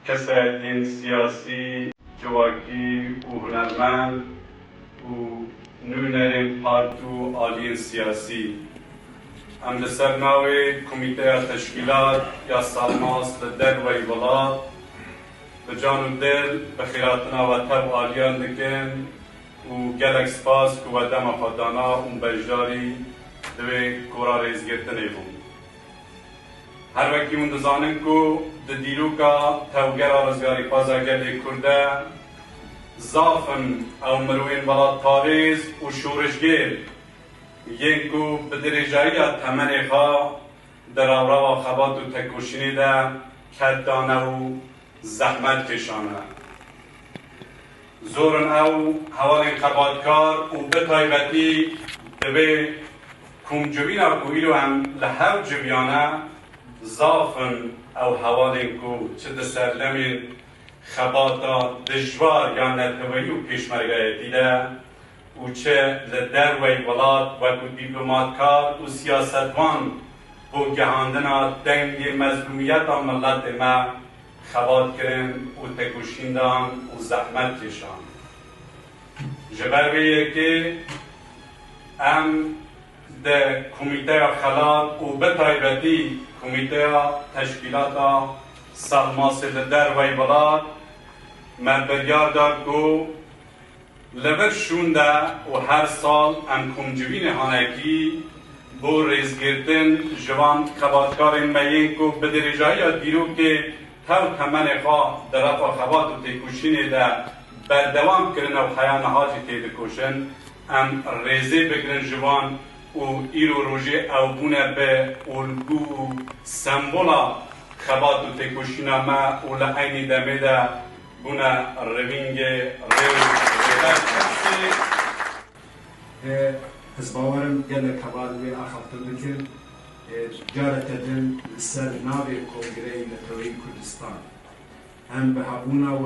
کسایتین سیاسی جواکی و هنرمند و نونرین پارتو آلین سیاسی ام لسر ناوی کمیته تشکیلات یا سالماس لدر و ایولاد بجان و دل بخیراتنا و تب آلیان دکن و گلک سپاس که و دم خودانا اون بجداری دوی کورا ریزگرتنی بون. هر وقتی من دزانم که د دیروکا توگر آرزگاری پازاگلی کرده زافن او مروین بلا تاریز و شورشگیر ینکو به درجایی تمنی خواه در آورا و خبات و تکوشینی ده کدانه و زحمت کشانه زورن او حوالین خباتکار و به تایبتی دوی کمجوین او کویلو هم لحو جویانه زافن او حوالین کو چه دسرلمین خباتا دجوار یا نتوی و پیشمرگای دیده و چه لدر و ایولاد و کو دیپلوماتکار و سیاستوان بو گهاندنا دنگ مظلومیت ملت ما خبات کرن و تکوشیندان و زحمت کشان جبرویه که ام ده کمیته خلاق و به تایبتی کمیته تشکیلات سالماس لدر و ایولاد من بریار دار که لبر شونده و هر سال ام کمجوین هانکی بو ریزگیرتن جوان خباتکار مین که به درجایی دیرو که تو تمن خواه در رفع خبات و تکوشین ده بردوام کرن و خیان حاجی تید کشن ام ریزه بگرن جوان و ایرو روژه او بونه به الگو سمبولا خبات و تکوشینا ما و لعینی دمه ده بونه روینگ از باورم گله کباد وی آخفتن بکن جارت دن سر ناوی کنگره نتوی کردستان هم به هبونا و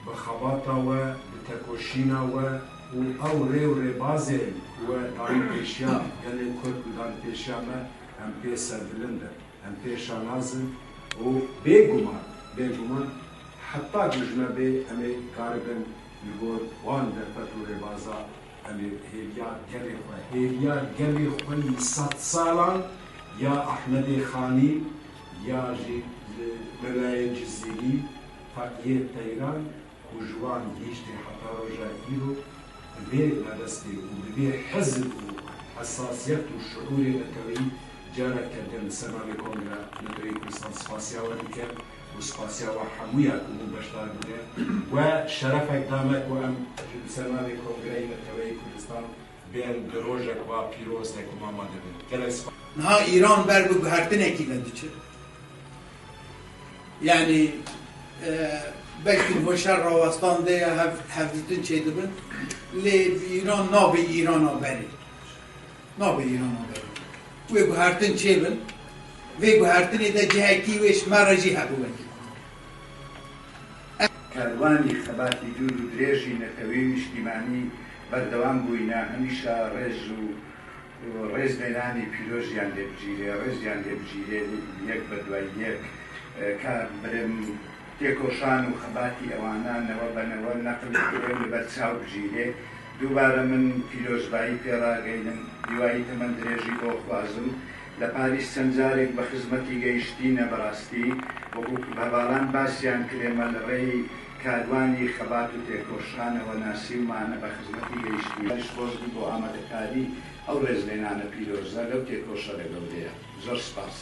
به خباتا و به تکوشینا و او ری بازه و داری پیشیا گله کرد و داری پیشیا ما هم پی سردلنده هم پی شانازن و بگومان حتی گوشنا به همه کارگن میگور وان در فتور بازا همه هیلیار گلی خوی 100 سالان یا احمد خانی یا ملای جزیری فقیه تیران کجوان گیشتی حتی روژا ایرو به ندستی و به حزب و حساسیت و شعور نتوی جارت کردن سناوی کنگره نتوی کردستان سپاسیا و دیکر و سپاسیا و حمویا کمون بشتار بوده و شرف اقدامت و ام سناوی کنگره نتوی کردستان بین دروژک و پیروز نکم آماده بید نه ایران بر بگو هرتن اکیلنده چه یعنی بلکه مشر راوستان ده هفدیتن چه دبن لی ایران نا به ایران آبری ویگو هرتن چه بن ویگو هرتن ده جهکی ویش مراجی هبو بن کاروانی خباتی دور و درێژی نەتەوەی نیشتیمانی بەردەوام بووینە هەمیشە ڕێز لێنانی پیرۆژیان لێبگیرێ ڕێزیان لێبگیرێ یەک بە دوای یەک کار برم تێکۆشان و خەباتی ئەوانانەوە بەنەوە نەقلکرێ لەبەر چاو بگیرێ دووبارە من پیرۆزبایی پێڕاگەینم دیوایی تەمەن درێژی بۆ خوازم لە پاریس چەند جارێک بە خزمەتی گەیشتینە بەڕاستی وەکو هەواڵان باسییان کرێمە لە ڕێی کاروانی خەبات و تێکۆشانەوە ناسیمانە بە خزمەتی گەیشتنیش خۆشبی بۆ ئامادەکاری ئەو ڕێزلێنانە پیرۆزە لەو تێکۆشە لەگەڵدەیە زۆر سپاس.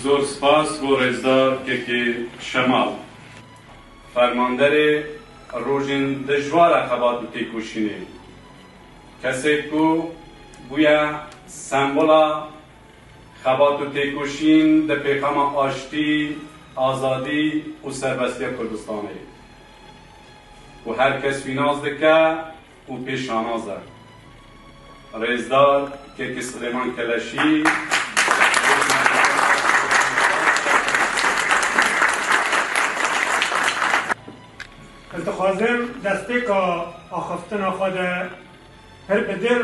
زور سپاس بۆ ڕێزدار کێکی شەماڵ فەرماندەرێ ڕۆژین دژوارە خەبات و تێکۆشینێ کەسێک کو بووە سمبۆلا خەبات و تێکۆشین دە پێخەمە ئاشتی ئازادی و سەربەستیە کوردستانê و هەر کەس وی ناز دکە و پێشانازە ڕێزدار کێکی سلێمان کەلەشی دخوازم دسته که آخفتن خود هر بدر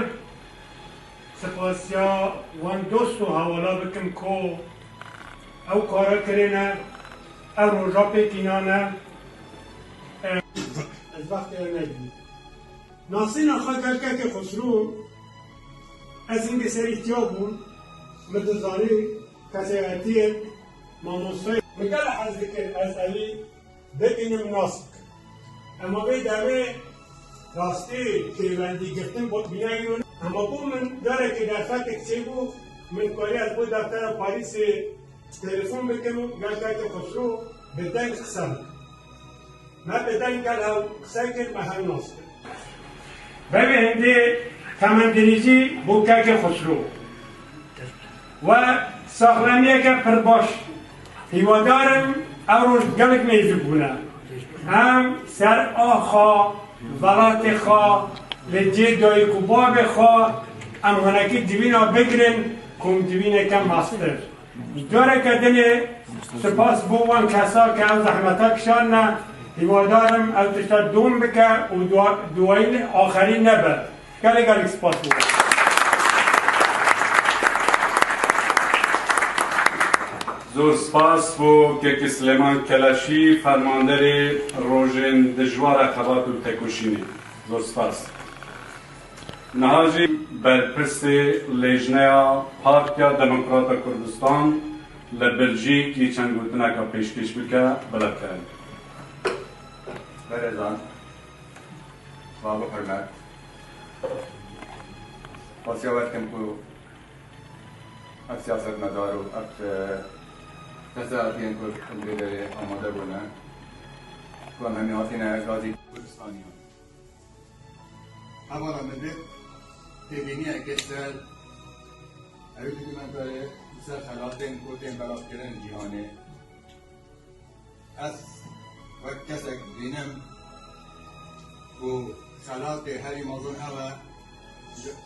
سپاسیا وان دوست و حوالا بکم کو او کارا کرنه او روژا پیکینانه از وقت نگی ناسین آخوا گل که خسرو از این سر احتیابون مدزانی کسیغتیه ماموسای مگل حضی که از علی ببینم ناسک اما به دوه راستی پیوندی گفتن بود بینایون اما بو من داره که در خط کسی بو من کاری از بود دفتر پاریس تلفن بکنم گل که خسرو بدن قسم ما بدن گل هم قسم که محل ناسک ببینده تمندریزی بو که خسرو و ساخرمیه که پرباش هیوادارم او روز گلک نیزو بونه هم سر آخا ولات خوا لجه دای کباب خوا ام هنکی دوینا بگرن کم دوینه که ماستر داره که دنه سپاس بوان کسا که او زحمتا کشان نه هیوادارم او تشتا دوم بکه و دوائل آخری نبر گلک سپاس بوان زور سپاس بو که سلیمان کلاشی فرماندر روژن دجوار خبات و تکوشینی زور سپاس نهاجی برپرس لیجنه پارتیا دموکراتا کردستان لبلژیک ی چند گوتنه که پیشکش بکه بلد کرد برزان بابا حرمت پاسیاوت کم کو اب سیاست مدار و اب تساعتین که داره آماده بودن و همین هاتین گازی کردستانی هم اولا مدد تبینی اکستر اولی که من داره سر خلاتین کوتین بلاف کرن جیهانه از وقت کسک بینم و خلات هری موضوع هوا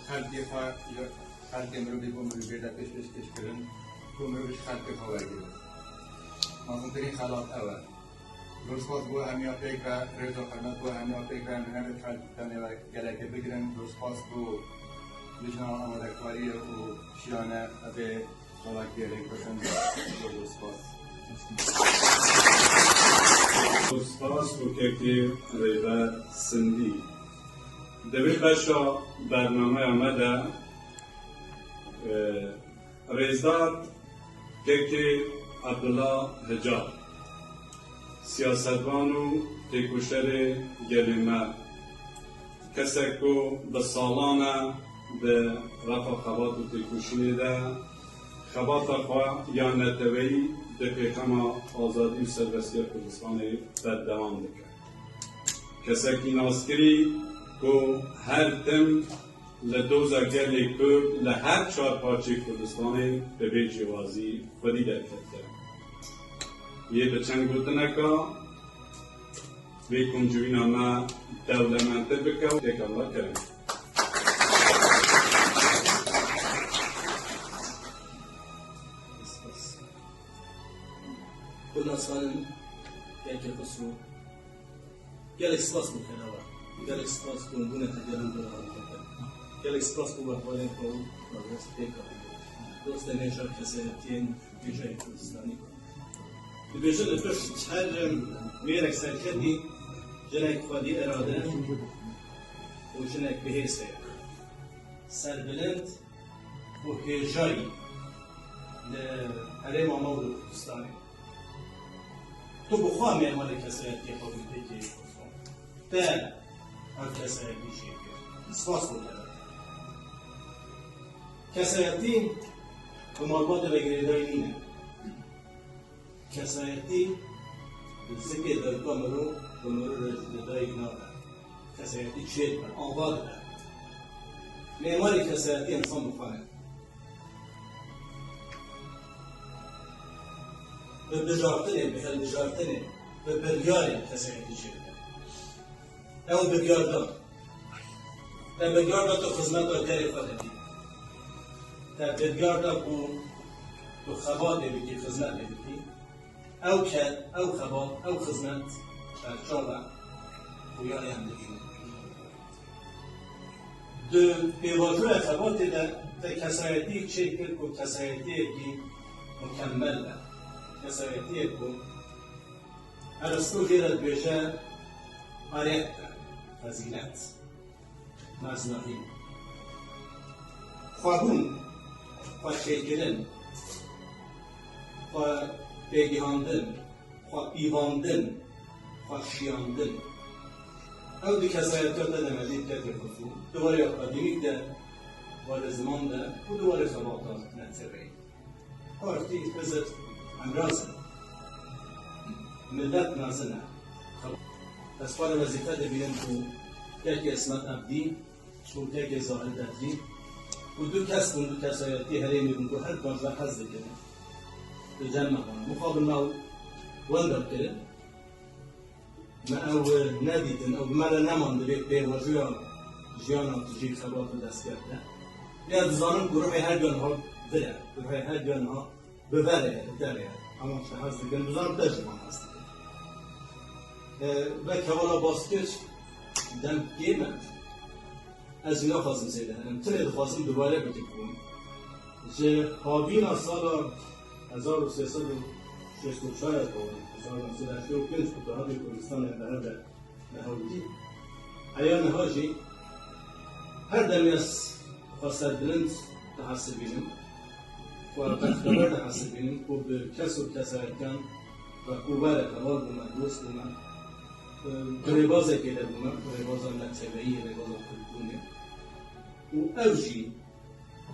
خلقی خواه یا خلقی مروبی با مروبی در پیش کرن و مروبیش خلقی خواه گیرد مازنترین خلات هوا روزپاس بو همیا پیک و رضا خدمت بو همیا پیک و همه خلقی و گلکه بگیرن روزپاس بو لجنه آماده کاری و شیانه به خلاق گیره کشن روزپاس سپاس بو که ریبه سندی دوی بشا برنامه آمده ریزدار که عبدالله حجاب سیاستوان و تکوشر گلیمه کسی که به سالانه به رفع خبات و تکوشینی ده خبات خواه یا نتوی ده پیغام آزادی و سربستی کردستان در دوام دکه کسی که ناسکری که هر تم لدوزا گلی کرد لهر چهار پارچه کردستان به بی جوازی خودی در کرده یه بچنگ گوتنه که به کنجوین ما دولمنده بکه و یک الله کرد كنا صارن كأكل خسرو قال إكسباس مكانوا قال إكسباس كونغونا تجارب قال إكسباس كوبا حوالين كو بس تيكا دوست نشر كسرتين بيجاي كردستاني بيجي الفرش تحرم ميرك سركتي جناك خدي إرادة وجناك بهيسة سربلند وهجاي لحرم عمود كردستاني تو بخواه می‌آمد کسایتی خودتی که خودم در هر کسایتی شیعه سپاس بودم کسایتی به مالبات بگیردای نینه کسایتی سکه در کامرو به مرور رجدای ناره کسایتی چیت بر آباد بر معماری کسایتی انسان بخواه به بجارتنه به هل بجارتنه به بریاره کسایتی شده او بریاردان در بریاردان تو خدمت و کاری خواهدی در بریاردان تو خبات ببیتی خدمت ببیتی او کد او خبات او خدمت در چاله بویای هم دو پیواجوه خبات در کسایتی شکل کو کسایتی کی مکمل ده کسایتی کو ارسطو غیر بیشه آریت فضیلت مزناهی خواهون خواه شکلن خواه بگیاندن خواه بیواندن خواه شیاندن او دی کسایتات ده مزید که خصوص دوباره اکادمیک ده وال زمان ده و دوباره خباطات نتره آرتی بزد امرازه ملت نازنه از فال وظیفه ده بینم که یکی اسمت عبدی و یکی ظاهر دردی و دو کسایتی هره میگن که هر کانجا حز کنه به جمع کنه مقابل ما وندر کنه ما او ندیدن او بمالا نمانده به وجوه جیانا تجیب خبات و دست کرده یا دزانم که روحی هر جان ها بره روحی هر جان ها ببره داره اما چه حز کنه دزانم تجربه حز کنه و کوالا باسکش دم گیمه از اینا خواستم سیده هنم تنید خواستم دوباره بکنم که هابینا سال 1364 بود 1985 اتحاد کردستان عرب نهایی ایام هاجی هر دمی از خواستر بلند تحصیل بینم و تخبر تحصیل بینم و به کس و کسایتان و کوبار کلال بومن دوست بومن غریبازه که ده بومن غریبازه مکتبهی غریبازه کلتونه و اوجی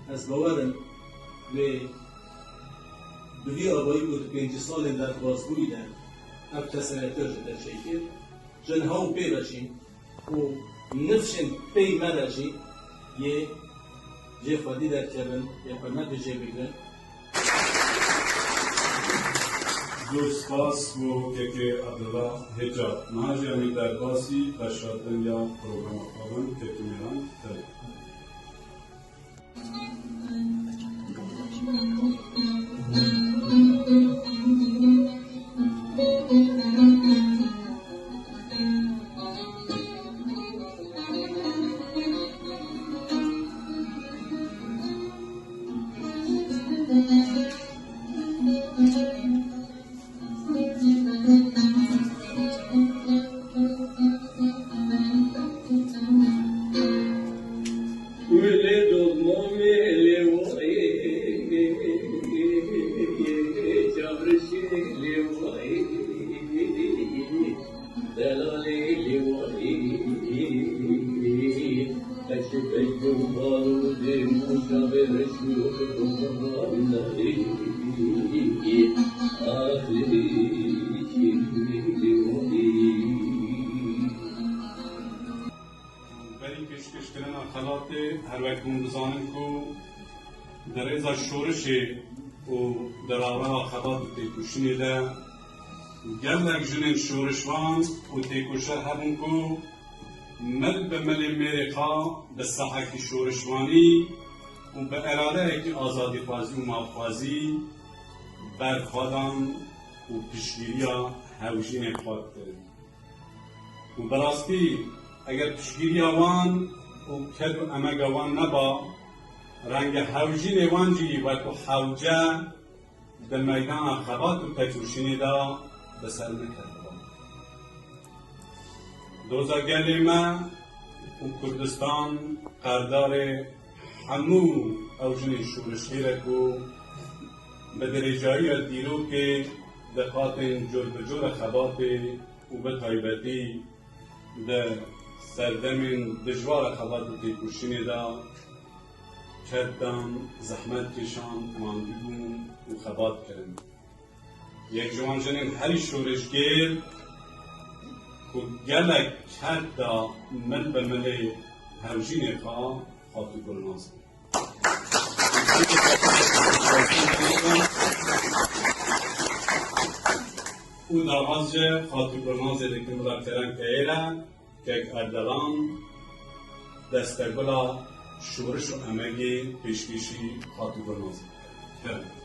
از باورم به دوی آبایی بود 5 سال در بازگویی در اب کسایتاش در شکل جنها و پی باشیم و نفشن پی مرشی یه جه خودی در کبن یه قرمت جه بگرن دوستاس و که عبدالله حجاب نهاجی امی در باسی بشارتن یا پروگرام خوابن که کمیران تایی هر وقت بزنیم که در از شورش و در آرا خطات تکوشنی ده گلک جنین شورشوان و تکوشه همون که مل به مل امریکا به صحک شورشوانی و به اراده که آزادی خوازی و مافوازی برخوادان و پیشگیری هوشین خواهد و براستی اگر پیشگیری آوان و کد و امگوان نبا رنگ حوجی نوانجی و تو حوجه در میدان خبات و تکوشینی دا بسر نکرد دوزا گلیمه و کردستان قردار همو اوجن شورشی رکو به درجایی دیرو که دقات جور بجور خبات و به طایبتی در سردمین دجوار خبات و تکوشینی دا کردن زحمت کشان ماندی بون و خبات کردن یک جوان جنین هری شورشگیر که گلک کرد دا مل به مل هوجین خواه خاطو گلناز او داواز جه خاطو گلناز دیگه مدارترن که ایره که اردلان دستگلا شورش و امگی پیشکشی خاطو گلناز کرد